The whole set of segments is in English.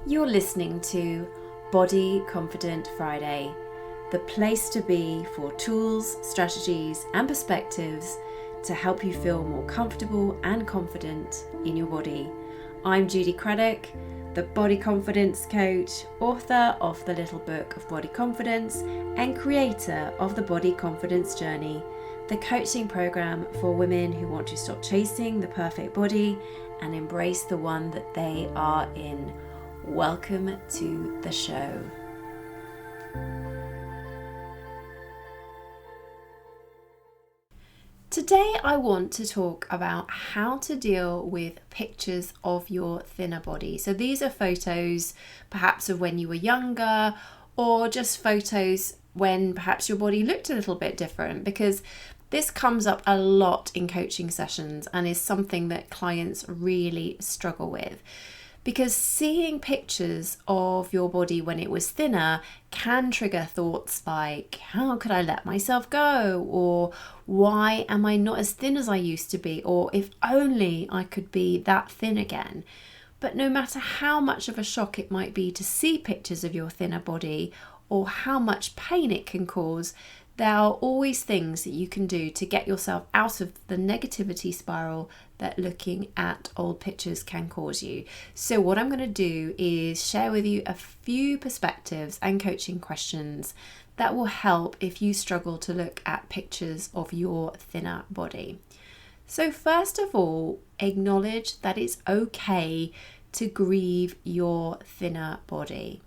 You're listening to Body Confident Friday, the place to be for tools, strategies, and perspectives to help you feel more comfortable and confident in your body. I'm Judy Craddock, the Body Confidence Coach, author of the Little Book of Body Confidence, and creator of the Body Confidence Journey, the coaching program for women who want to stop chasing the perfect body and embrace the one that they are in. Welcome to the show. Today I want to talk about how to deal with pictures of your thinner body. So these are photos perhaps of when you were younger, or just photos when perhaps your body looked a little bit different, because this comes up a lot in coaching sessions and is something that clients really struggle with. Because seeing pictures of your body when it was thinner can trigger thoughts like, how could I let myself go? Or why am I not as thin as I used to be? Or if only I could be that thin again. But no matter how much of a shock it might be to see pictures of your thinner body, or how much pain it can cause, there are always things that you can do to get yourself out of the negativity spiral that looking at old pictures can cause you. So what I'm going to do is share with you a few perspectives and coaching questions that will help if you struggle to look at pictures of your thinner body. So first of all, acknowledge that it's okay to grieve your thinner body,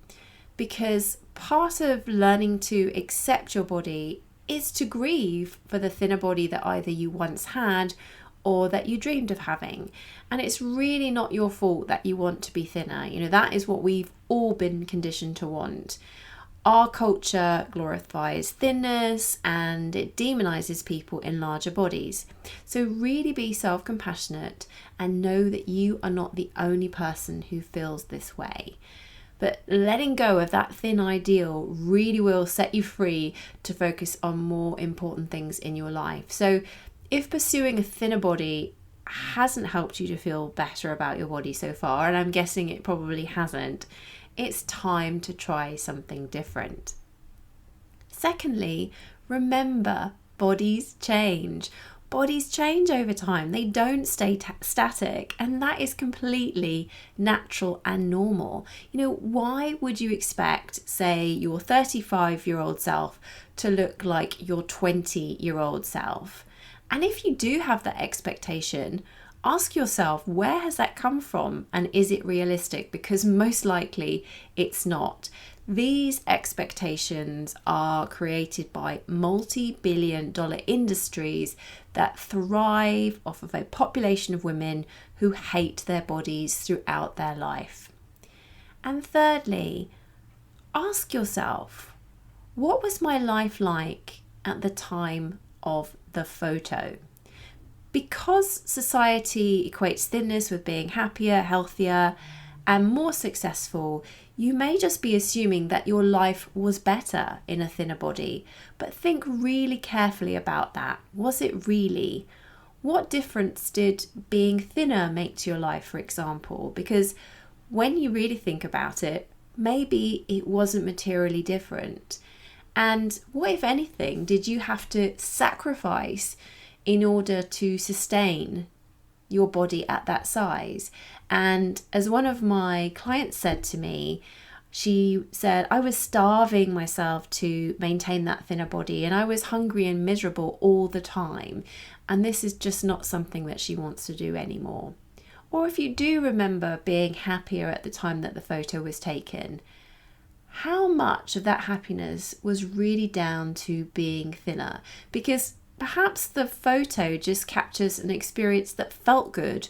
because part of learning to accept your body is to grieve for the thinner body that either you once had or that you dreamed of having. And it's really not your fault that you want to be thinner. You know, that is what we've all been conditioned to want. Our culture glorifies thinness and it demonizes people in larger bodies. So really be self-compassionate and know that you are not the only person who feels this way. But letting go of that thin ideal really will set you free to focus on more important things in your life. So if pursuing a thinner body hasn't helped you to feel better about your body so far, and I'm guessing it probably hasn't, it's time to try something different. Secondly, remember, bodies change. Bodies change over time. They don't stay static, and that is completely natural and normal. You know, why would you expect, say, your 35-year-old self to look like your 20-year-old self? And if you do have that expectation, ask yourself, where has that come from, and is it realistic? Because most likely it's not. These expectations are created by multi-billion-dollar industries that thrive off of a population of women who hate their bodies throughout their life. And thirdly, ask yourself, what was my life like at the time of the photo? Because society equates thinness with being happier, healthier, and more successful, you may just be assuming that your life was better in a thinner body, but think really carefully about that. Was it really? What difference did being thinner make to your life, for example? Because when you really think about it, maybe it wasn't materially different. And what, if anything, did you have to sacrifice in order to sustain your body at that size? And as one of my clients said to me, she said, I was starving myself to maintain that thinner body, and I was hungry and miserable all the time. And this is just not something that she wants to do anymore. Or if you do remember being happier at the time that the photo was taken, how much of that happiness was really down to being thinner? Because perhaps the photo just captures an experience that felt good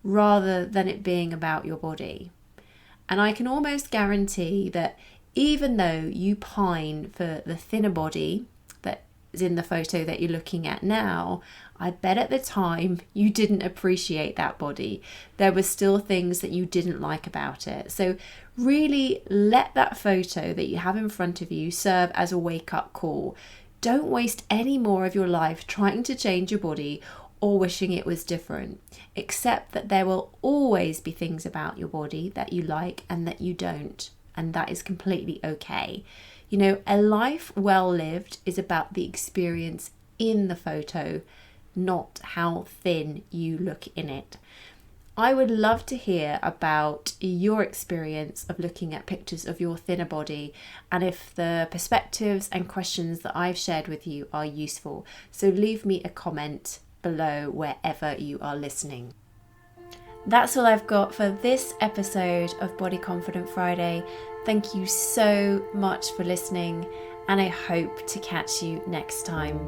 rather than it being about your body. And I can almost guarantee that even though you pine for the thinner body that is in the photo that you're looking at now, I bet at the time you didn't appreciate that body. There were still things that you didn't like about it. So really let that photo that you have in front of you serve as a wake-up call. Don't waste any more of your life trying to change your body or wishing it was different. Accept that there will always be things about your body that you like and that you don't, and that is completely okay. You know, a life well lived is about the experience in the photo, not how thin you look in it. I would love to hear about your experience of looking at pictures of your thinner body, and if the perspectives and questions that I've shared with you are useful. So leave me a comment below wherever you are listening. That's all I've got for this episode of Body Confident Friday. Thank you so much for listening, and I hope to catch you next time.